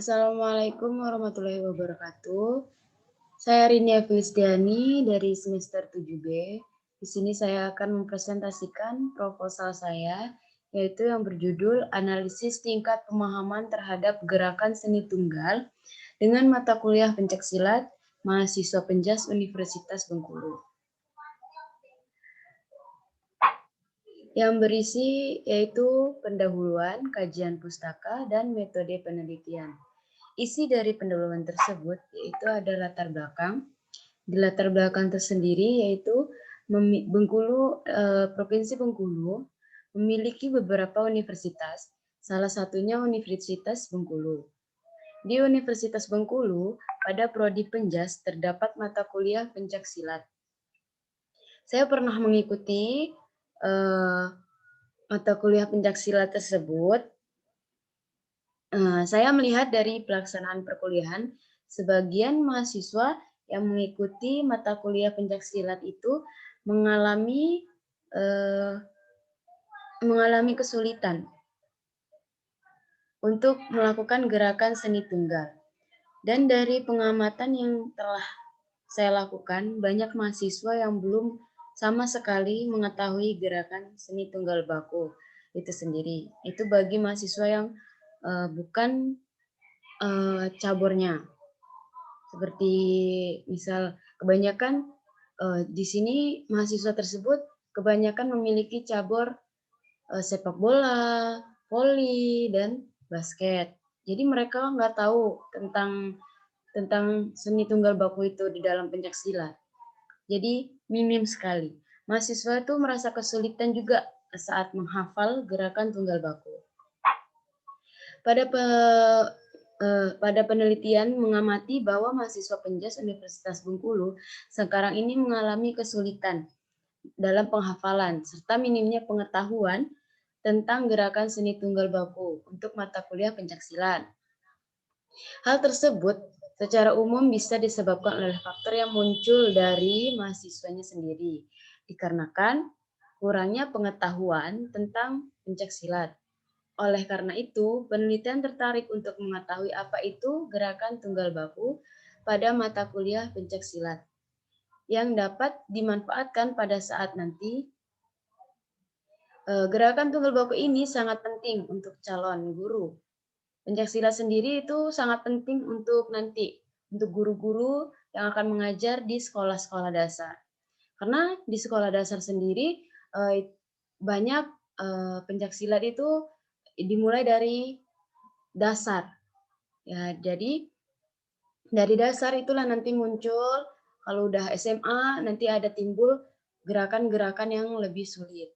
Assalamualaikum warahmatullahi wabarakatuh. Saya Rinia Filistiani dari semester 7B. Di sini saya akan mempresentasikan proposal saya, yaitu yang berjudul Analisis Tingkat Pemahaman Terhadap Gerakan Seni Tunggal dengan mata kuliah pencaksilat mahasiswa Penjas Universitas Bengkulu. Yang berisi yaitu pendahuluan, kajian pustaka, dan metode penelitian. Isi dari pendahuluan tersebut yaitu ada latar belakang. Di latar belakang tersendiri yaitu Bengkulu, Provinsi Bengkulu memiliki beberapa universitas, salah satunya Universitas Bengkulu. Di Universitas Bengkulu, pada prodi Penjas terdapat mata kuliah pencaksilat. Saya pernah mengikuti mata kuliah pencaksilat tersebut. Saya melihat dari pelaksanaan perkuliahan, sebagian mahasiswa yang mengikuti mata kuliah pencaksilat itu mengalami kesulitan untuk melakukan gerakan seni tunggal. Dan dari pengamatan yang telah saya lakukan, banyak mahasiswa yang belum sama sekali mengetahui gerakan seni tunggal baku itu sendiri. Itu bagi mahasiswa yang bukan cabornya. Seperti misal kebanyakan di sini mahasiswa tersebut kebanyakan memiliki cabur sepak bola, voli, dan basket. Jadi mereka nggak tahu tentang seni tunggal baku itu di dalam pencaksilat. Jadi minim sekali. Mahasiswa itu merasa kesulitan juga saat menghafal gerakan tunggal baku. Pada penelitian mengamati bahwa mahasiswa Penjas Universitas Bengkulu sekarang ini mengalami kesulitan dalam penghafalan serta minimnya pengetahuan tentang gerakan seni tunggal baku untuk mata kuliah pencaksilat. Hal tersebut secara umum bisa disebabkan oleh faktor yang muncul dari mahasiswanya sendiri, dikarenakan kurangnya pengetahuan tentang pencaksilat. Oleh karena itu, penelitian tertarik untuk mengetahui apa itu gerakan tunggal baku pada mata kuliah pencaksilat yang dapat dimanfaatkan pada saat nanti. Gerakan tunggal baku ini sangat penting untuk calon guru. Pencaksilat sendiri itu sangat penting untuk nanti, untuk guru-guru yang akan mengajar di sekolah-sekolah dasar. Karena di sekolah dasar sendiri banyak pencaksilat itu dimulai dari dasar. Ya, jadi dari dasar itulah nanti muncul, kalau udah SMA nanti ada timbul gerakan-gerakan yang lebih sulit.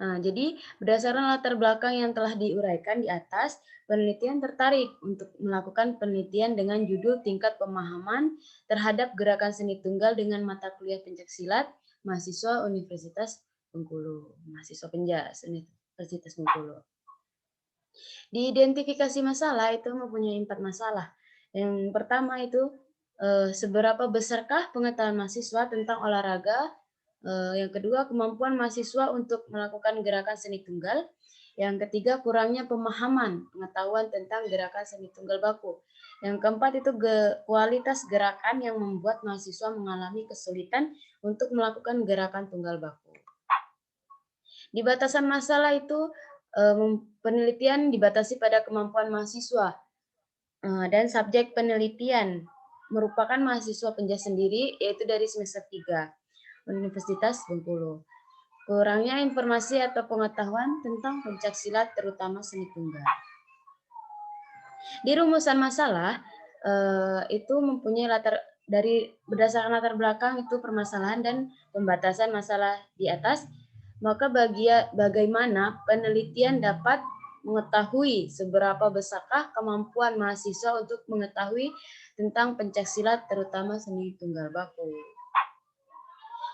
Nah, jadi berdasarkan latar belakang yang telah diuraikan di atas, penelitian tertarik untuk melakukan penelitian dengan judul Tingkat Pemahaman Terhadap Gerakan Seni Tunggal dengan Mata Kuliah Pencaksilat Mahasiswa Universitas Bengkulu, mahasiswa Penjas Universitas Bengkulu. Diidentifikasi masalah itu mempunyai 4 masalah. Yang pertama itu seberapa besarkah pengetahuan mahasiswa tentang olahraga. Yang kedua, kemampuan mahasiswa untuk melakukan gerakan seni tunggal. Yang ketiga, kurangnya pemahaman pengetahuan tentang gerakan seni tunggal baku. Yang keempat itu kualitas gerakan yang membuat mahasiswa mengalami kesulitan untuk melakukan gerakan tunggal baku. Di batasan masalah itu, penelitian dibatasi pada kemampuan mahasiswa dan subjek penelitian merupakan mahasiswa Penjas sendiri, yaitu dari semester 3. Universitas Bengkulu. Kurangnya informasi atau pengetahuan tentang pencaksilat terutama seni tunggal. Di rumusan masalah itu mempunyai berdasarkan latar belakang itu permasalahan dan pembatasan masalah di atas, maka bagaimana penelitian dapat mengetahui seberapa besarkah kemampuan mahasiswa untuk mengetahui tentang pencaksilat terutama seni tunggal baku.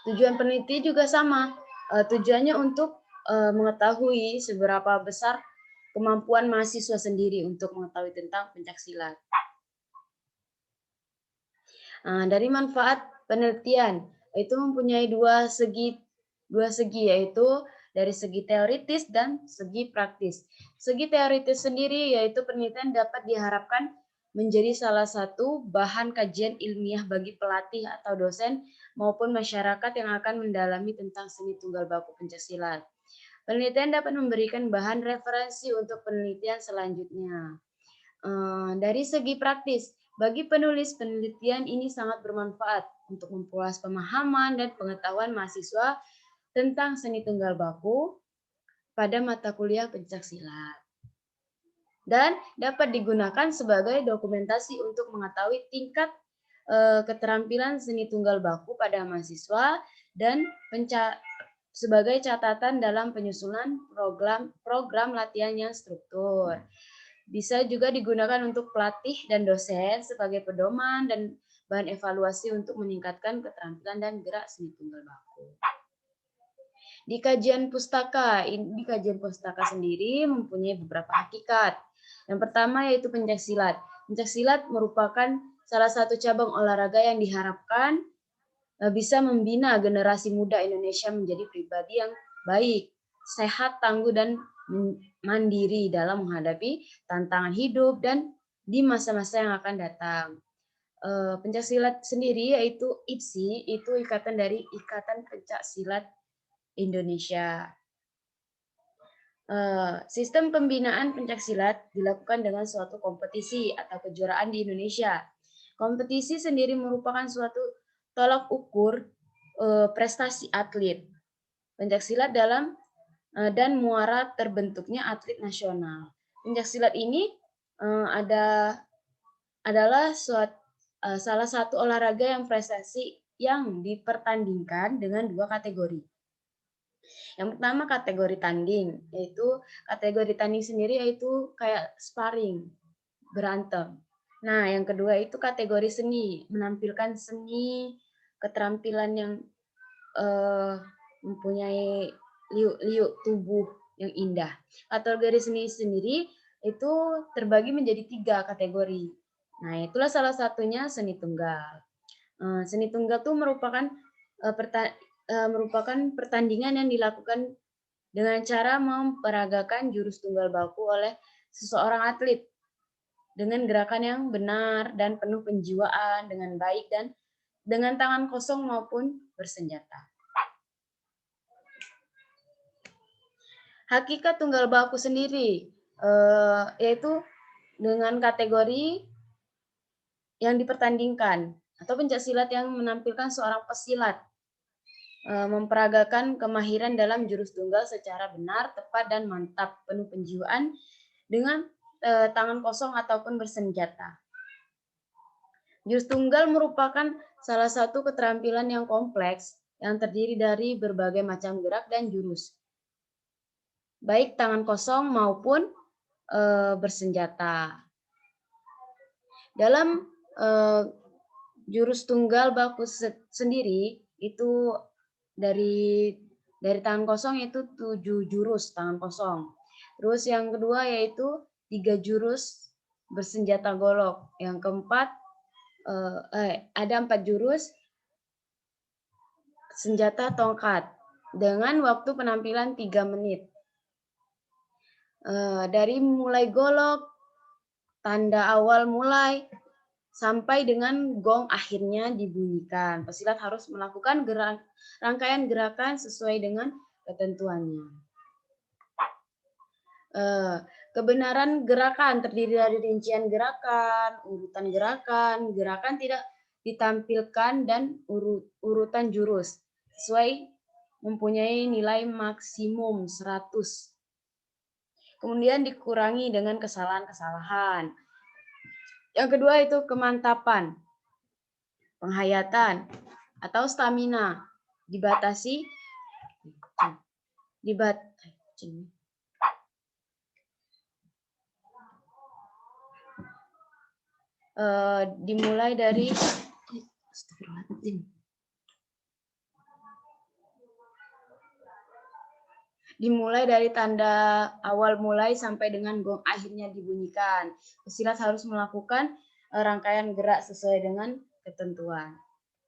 Tujuan peneliti juga sama, tujuannya untuk mengetahui seberapa besar kemampuan mahasiswa sendiri untuk mengetahui tentang pencaksilat. Dari manfaat penelitian, itu mempunyai dua segi, yaitu dari segi teoritis dan segi praktis. Segi teoritis sendiri yaitu penelitian dapat diharapkan menjadi salah satu bahan kajian ilmiah bagi pelatih atau dosen maupun masyarakat yang akan mendalami tentang seni tunggal baku pencaksilat. Penelitian dapat memberikan bahan referensi untuk penelitian selanjutnya. Dari segi praktis, bagi penulis penelitian ini sangat bermanfaat untuk memperluas pemahaman dan pengetahuan mahasiswa tentang seni tunggal baku pada mata kuliah pencaksilat. Dan dapat digunakan sebagai dokumentasi untuk mengetahui tingkat keterampilan seni tunggal baku pada mahasiswa dan sebagai catatan dalam penyusunan program latihan yang struktur. Bisa juga digunakan untuk pelatih dan dosen sebagai pedoman dan bahan evaluasi untuk meningkatkan keterampilan dan gerak seni tunggal baku. Di kajian pustaka sendiri mempunyai beberapa hakikat. Yang pertama yaitu pencaksilat. Pencaksilat merupakan salah satu cabang olahraga yang diharapkan bisa membina generasi muda Indonesia menjadi pribadi yang baik, sehat, tangguh, dan mandiri dalam menghadapi tantangan hidup dan di masa-masa yang akan datang. Pencaksilat sendiri yaitu IPSI, itu ikatan dari Ikatan Pencaksilat Indonesia. Sistem pembinaan pencaksilat dilakukan dengan suatu kompetisi atau kejuaraan di Indonesia. Kompetisi sendiri merupakan suatu tolak ukur prestasi atlet pencaksilat dalam dan muara terbentuknya atlet nasional. Pencaksilat ini adalah salah satu olahraga yang prestasi yang dipertandingkan dengan dua kategori. Yang pertama kategori tanding, yaitu kategori tanding sendiri yaitu kayak sparring, berantem. Nah, yang kedua itu kategori seni, menampilkan seni, keterampilan yang mempunyai liuk-liuk tubuh yang indah. Kategori seni sendiri itu terbagi menjadi 3 kategori. Nah, itulah salah satunya seni tunggal. Seni tunggal itu merupakan pertandingan yang dilakukan dengan cara memperagakan jurus tunggal baku oleh seseorang atlet dengan gerakan yang benar dan penuh penjiwaan, dengan baik dan dengan tangan kosong maupun bersenjata. Hakikat tunggal baku sendiri yaitu dengan kategori yang dipertandingkan atau pencaksilat yang menampilkan seorang pesilat memperagakan kemahiran dalam jurus tunggal secara benar, tepat, dan mantap, penuh penjiwaan dengan tangan kosong ataupun bersenjata. Jurus tunggal merupakan salah satu keterampilan yang kompleks yang terdiri dari berbagai macam gerak dan jurus, baik tangan kosong maupun bersenjata. Dalam jurus tunggal baku sendiri itu dari tangan kosong itu 7 jurus tangan kosong. Terus yang kedua yaitu 3 jurus bersenjata golok. Yang keempat ada 4 jurus senjata tongkat dengan waktu penampilan 3 menit. Dari mulai golok, tanda awal mulai, sampai dengan gong akhirnya dibunyikan. Pesilat harus melakukan rangkaian gerakan sesuai dengan ketentuannya. Kebenaran gerakan terdiri dari rincian gerakan, urutan gerakan, gerakan tidak ditampilkan, dan urutan jurus sesuai mempunyai nilai maksimum 100. Kemudian dikurangi dengan kesalahan-kesalahan. Yang kedua itu kemantapan, penghayatan, atau stamina dibatasi dimulai dari tanda awal mulai sampai dengan gong akhirnya dibunyikan. Pesilat harus melakukan rangkaian gerak sesuai dengan ketentuan.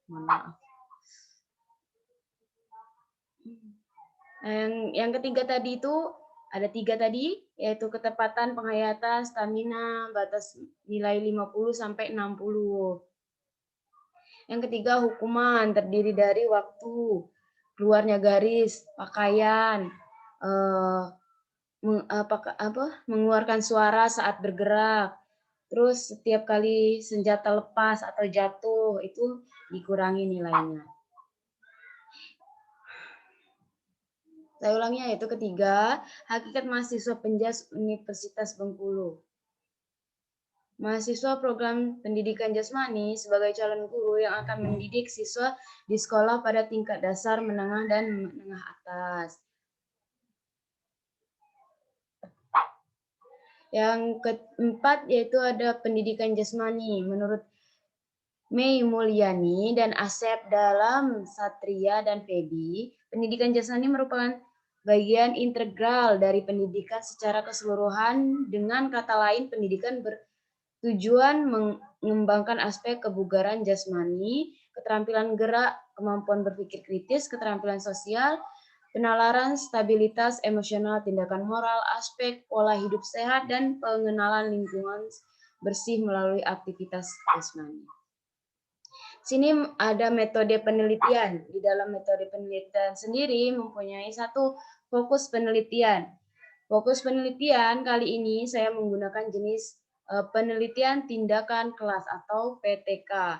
Mohon maaf. Yang ketiga tadi itu ada 3 tadi, yaitu ketepatan penghayatan, stamina, batas nilai 50 sampai 60. Yang ketiga hukuman terdiri dari waktu, keluarnya garis, pakaian, eh, mengeluarkan suara saat bergerak, terus setiap kali senjata lepas atau jatuh itu dikurangi nilainya. Saya ulangi, yaitu ketiga, hakikat mahasiswa Penjas Universitas Bengkulu. Mahasiswa program pendidikan jasmani sebagai calon guru yang akan mendidik siswa di sekolah pada tingkat dasar, menengah, dan menengah atas. Yang keempat yaitu ada pendidikan jasmani. Menurut Mei Mulyani dan Asep dalam Satria dan Feby, pendidikan jasmani merupakan bagian integral dari pendidikan secara keseluruhan. Dengan kata lain, pendidikan bertujuan mengembangkan aspek kebugaran jasmani, keterampilan gerak, kemampuan berpikir kritis, keterampilan sosial, penalaran stabilitas emosional, tindakan moral, aspek pola hidup sehat, dan pengenalan lingkungan bersih melalui aktivitas jasmani. Sini ada metode penelitian. Di dalam metode penelitian sendiri mempunyai satu fokus penelitian. Fokus penelitian kali ini saya menggunakan jenis penelitian tindakan kelas atau PTK.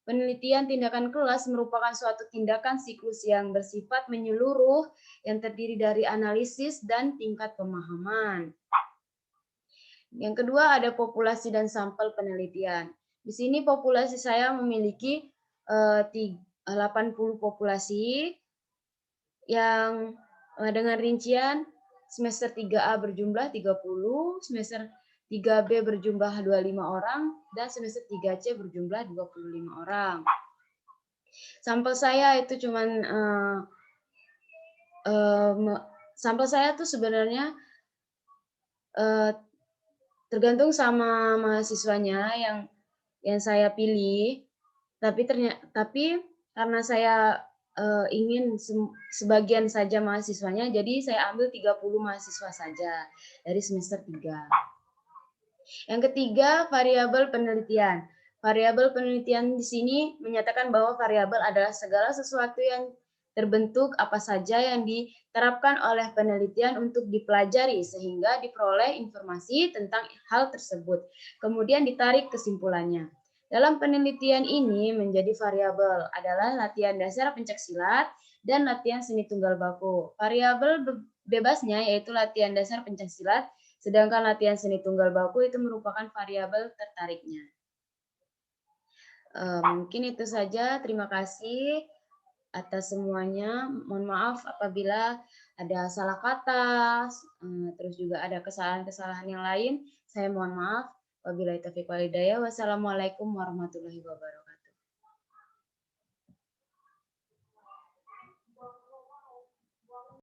Penelitian tindakan kelas merupakan suatu tindakan siklus yang bersifat menyeluruh yang terdiri dari analisis dan tingkat pemahaman. Yang kedua ada populasi dan sampel penelitian. Di sini populasi saya memiliki 80 populasi yang dengan rincian semester 3A berjumlah 30, semester 3B berjumlah 25 orang, dan semester 3C berjumlah 25 orang. Sampel saya itu cuman sampel saya tuh sebenarnya tergantung sama mahasiswanya yang saya pilih, tapi karena saya ingin sebagian saja mahasiswanya, jadi saya ambil 30 mahasiswa saja dari semester 3. Yang ketiga, variabel penelitian. Variabel penelitian di sini menyatakan bahwa variabel adalah segala sesuatu yang terbentuk apa saja yang diterapkan oleh penelitian untuk dipelajari sehingga diperoleh informasi tentang hal tersebut. Kemudian ditarik kesimpulannya. Dalam penelitian ini menjadi variabel adalah latihan dasar pencaksilat dan latihan seni tunggal baku. Variabel bebasnya yaitu latihan dasar pencaksilat, sedangkan latihan seni tunggal baku itu merupakan variabel tertariknya. Mungkin itu saja. Terima kasih atas semuanya. Mohon maaf apabila ada salah kata, terus juga ada kesalahan-kesalahan yang lain. Saya mohon maaf. Wabillahi taufiq wal hidayah. Wassalamualaikum warahmatullahi wabarakatuh.